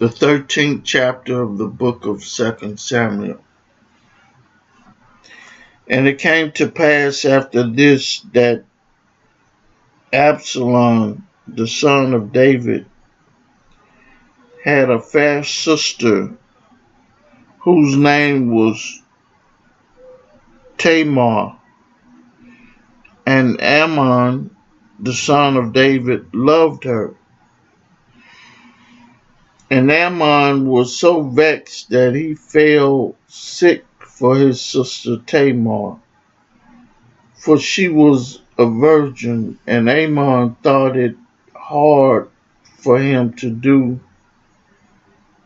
the 13th chapter of the book of 2 Samuel. And it came to pass after this that Absalom, the son of David, had a fair sister whose name was Tamar, and Amnon, the son of David, loved her. And Amnon was so vexed that he fell sick for his sister Tamar, for she was a virgin, and Amnon thought it hard for him to do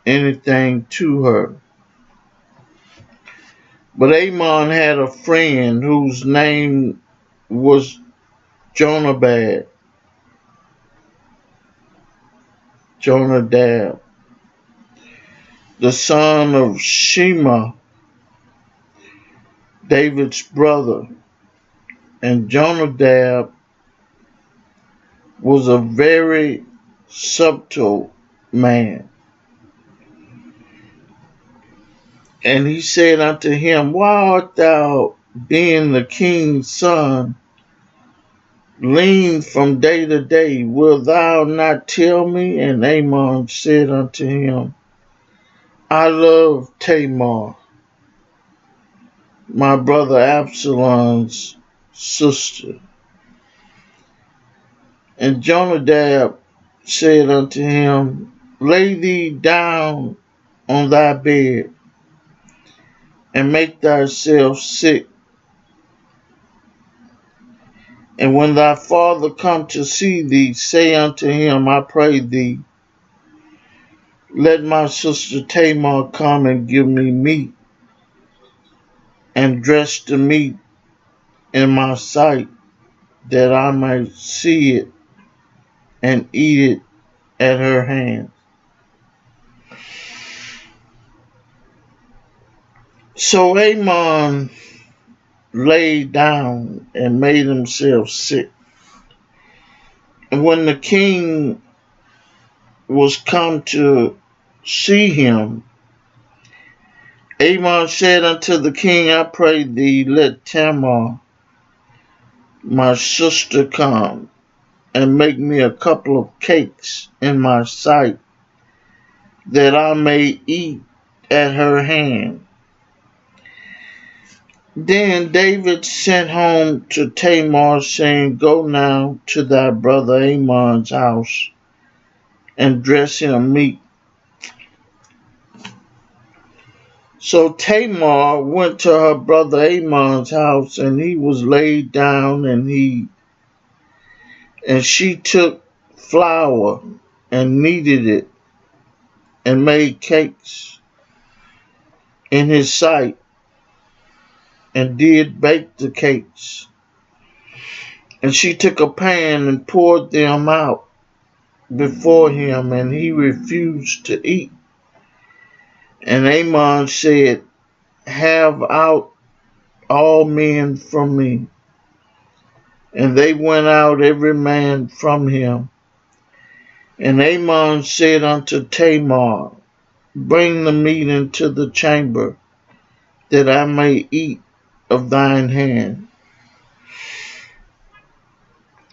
anything to her. But Amnon had a friend whose name was Jonadab, the son of Shema, David's brother. And Jonadab was a very subtle man. And he said unto him, Why art thou, being the king's son, lean from day to day? Wilt thou not tell me? And Amnon said unto him, I love Tamar, my brother Absalom's sister. And Jonadab said unto him, Lay thee down on thy bed, and make thyself sick. And when thy father come to see thee, say unto him, I pray thee, let my sister Tamar come and give me meat, and dress the meat in my sight, that I may see it and eat it at her hand. So Amnon lay down and made himself sick. And when the king was come to see him, Amnon said unto the king, I pray thee, let Tamar, my sister, come and make me a couple of cakes in my sight, that I may eat at her hand. Then David sent home to Tamar, saying, Go now to thy brother Amnon's house, and dress him meat. So Tamar went to her brother Amnon's house, and he was laid down, and she took flour and kneaded it, and made cakes in his sight, and did bake the cakes. And she took a pan and poured them out before him, and he refused to eat. And Amnon said, Have out all men from me. And they went out every man from him. And Amnon said unto Tamar, Bring the meat into the chamber, that I may eat of thine hand.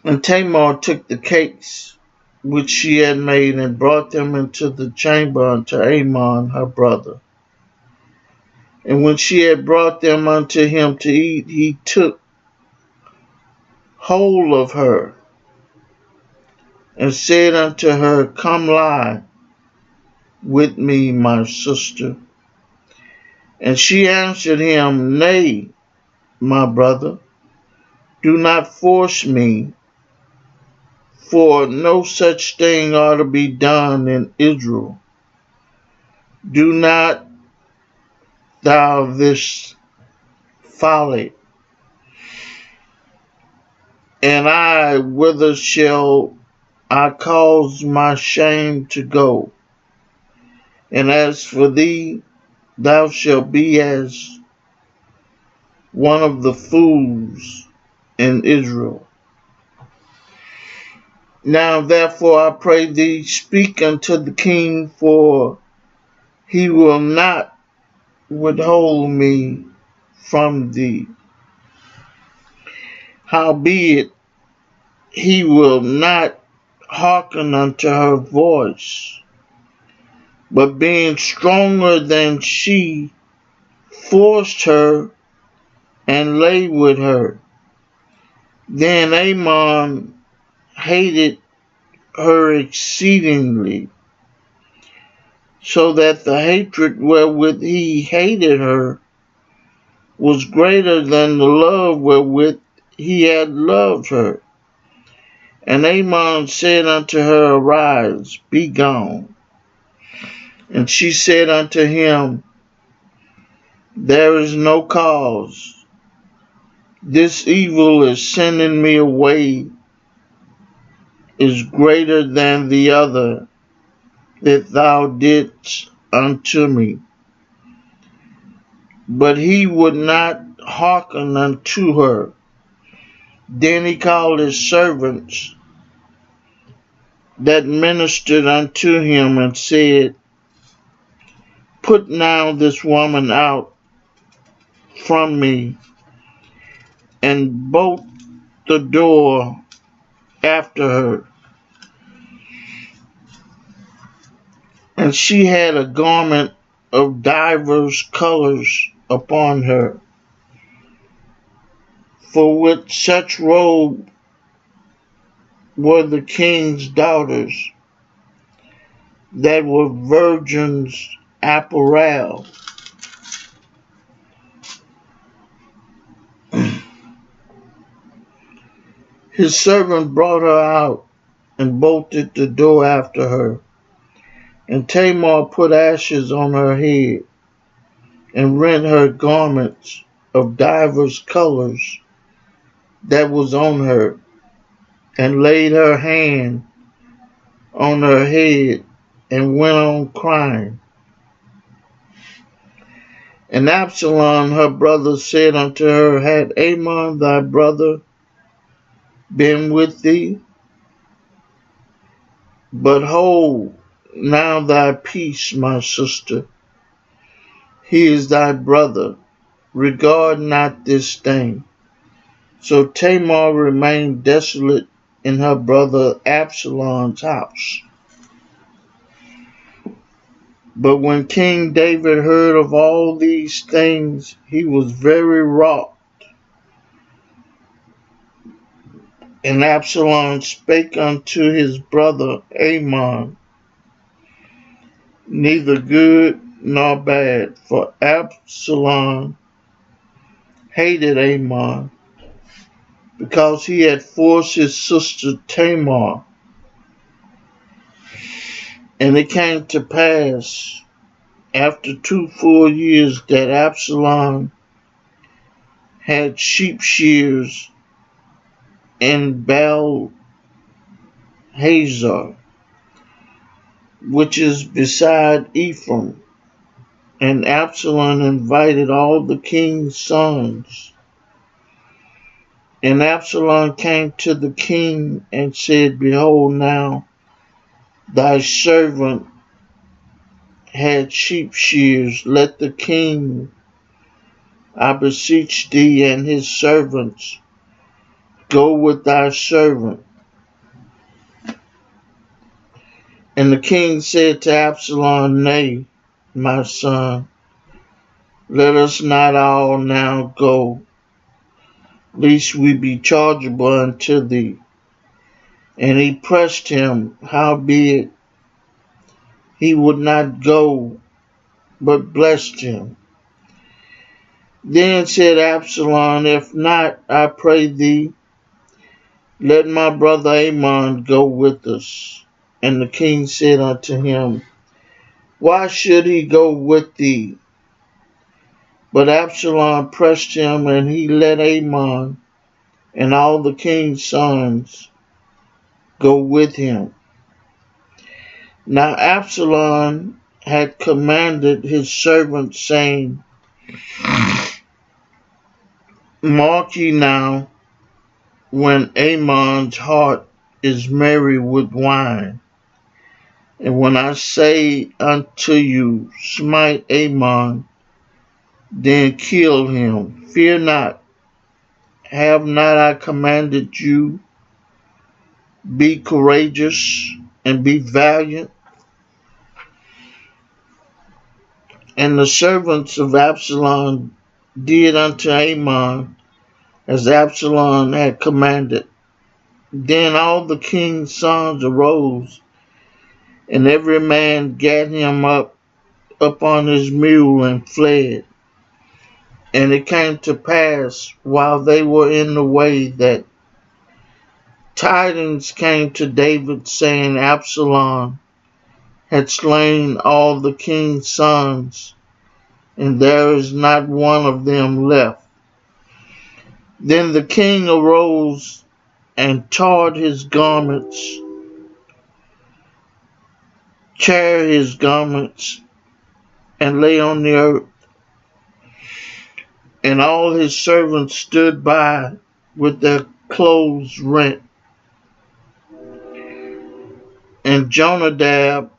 And Tamar took the cakes which she had made, and brought them into the chamber unto Amnon her brother. And when she had brought them unto him to eat, he took hold of her, and said unto her, Come lie with me, my sister. And she answered him, Nay, my brother, do not force me, for no such thing ought to be done in Israel. Do not thou this folly. And I, whither shall I cause my shame to go? And as for thee, thou shalt be as one of the fools in Israel. Now therefore I pray thee, speak unto the king, for he will not withhold me from thee. Howbeit he will not hearken unto her voice, but being stronger than she, forced her and lay with her. Then Amon hated her exceedingly, so that the hatred wherewith he hated her was greater than the love wherewith he had loved her. And Amon said unto her, Arise, be gone. And she said unto him, There is no cause. This evil is sending me away is greater than the other that thou didst unto me. But he would not hearken unto her. Then he called his servants that ministered unto him and said, Put now this woman out from me, and bolt the door after her. And she had a garment of divers colors upon her, for with such robe were the king's daughters that were virgins apparel. His servant brought her out and bolted the door after her. And Tamar put ashes on her head, and rent her garments of divers colors that was on her, and laid her hand on her head, and went on crying. And Absalom her brother said unto her, Had Amon thy brother been with thee? But hold now thy peace, my sister. He is thy brother. Regard not this thing. So Tamar remained desolate in her brother Absalom's house. But when King David heard of all these things, he was very wroth. And Absalom spake unto his brother Amon, neither good nor bad, for Absalom hated Amon, because he had forced his sister Tamar. And it came to pass, after 2 full years, that Absalom had sheep shears in Baal Hazor, which is beside Ephraim. And Absalom invited all the king's sons. And Absalom came to the king and said, Behold, now thy servant had sheep shears. Let the king, I beseech thee, and his servants go with thy servant. And the king said to Absalom, Nay, my son, let us not all now go, lest we be chargeable unto thee. And he pressed him, howbeit he would not go, but blessed him. Then said Absalom, If not, I pray thee, let my brother Amon go with us. And the king said unto him, Why should he go with thee? But Absalom pressed him, and he let Amon and all the king's sons go with him. Now Absalom had commanded his servants, saying, Mark ye now, when Amon's heart is merry with wine. And when I say unto you, smite Ammon, then kill him, fear not. Have not I commanded you? Be courageous and be valiant. And the servants of Absalom did unto Ammon as Absalom had commanded. Then all the king's sons arose, and every man gat him up upon his mule and fled. And it came to pass, while they were in the way, that tidings came to David, saying, Absalom had slain all the king's sons, and there is not one of them left. Then the king arose and tore his garments, and lay on the earth. And all his servants stood by with their clothes rent. And Jonadab,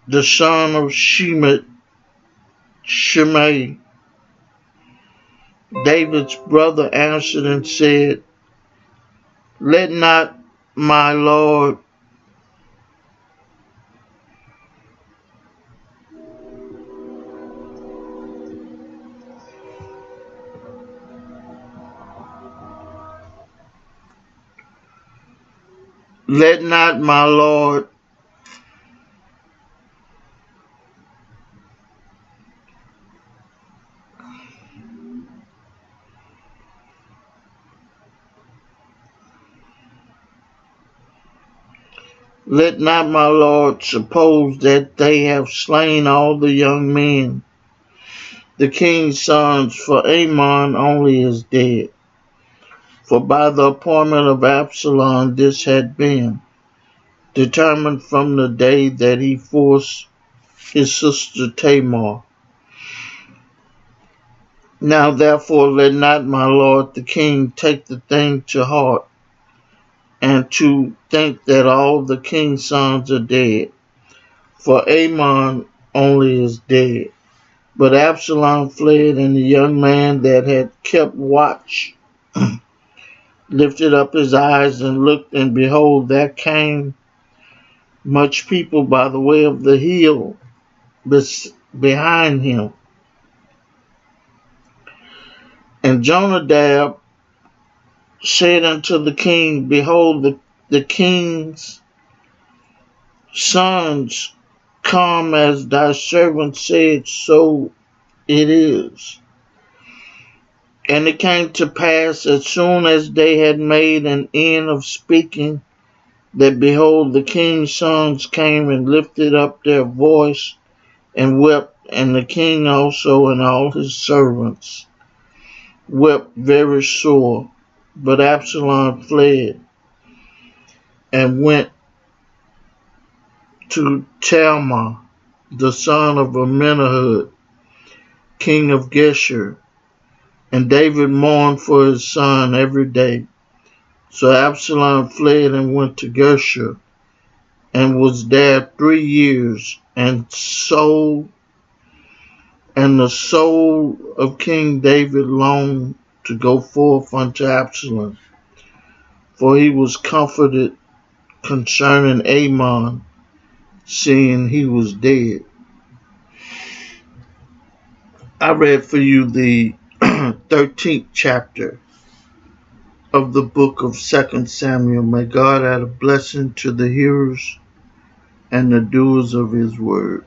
the son of Shimei, David's brother, answered and said, Let not my Lord Let not my Lord suppose that they have slain all the young men, the king's sons, for Ammon only is dead. For by the appointment of Absalom this had been determined from the day that he forced his sister Tamar. Now therefore let not my lord the king take the thing to heart, and to think that all the king's sons are dead, for Ammon only is dead. But Absalom fled, and the young man that had kept watch lifted up his eyes and looked, and behold, there came much people by the way of the hill behind him. And Jonadab said unto the king, Behold, the king's sons come as thy servant said, so it is. And it came to pass, as soon as they had made an end of speaking, that behold, the king's sons came and lifted up their voice and wept, and the king also and all his servants wept very sore. But Absalom fled and went to Talmai, the son of Amminahud, king of Geshur. And David mourned for his son every day. So Absalom fled and went to Geshur, and was there 3 years. And the soul of King David longed to go forth unto Absalom, for he was comforted concerning Ammon, seeing he was dead. I read for you the 13th chapter of the book of 2 Samuel. May God add a blessing to the hearers and the doers of his word.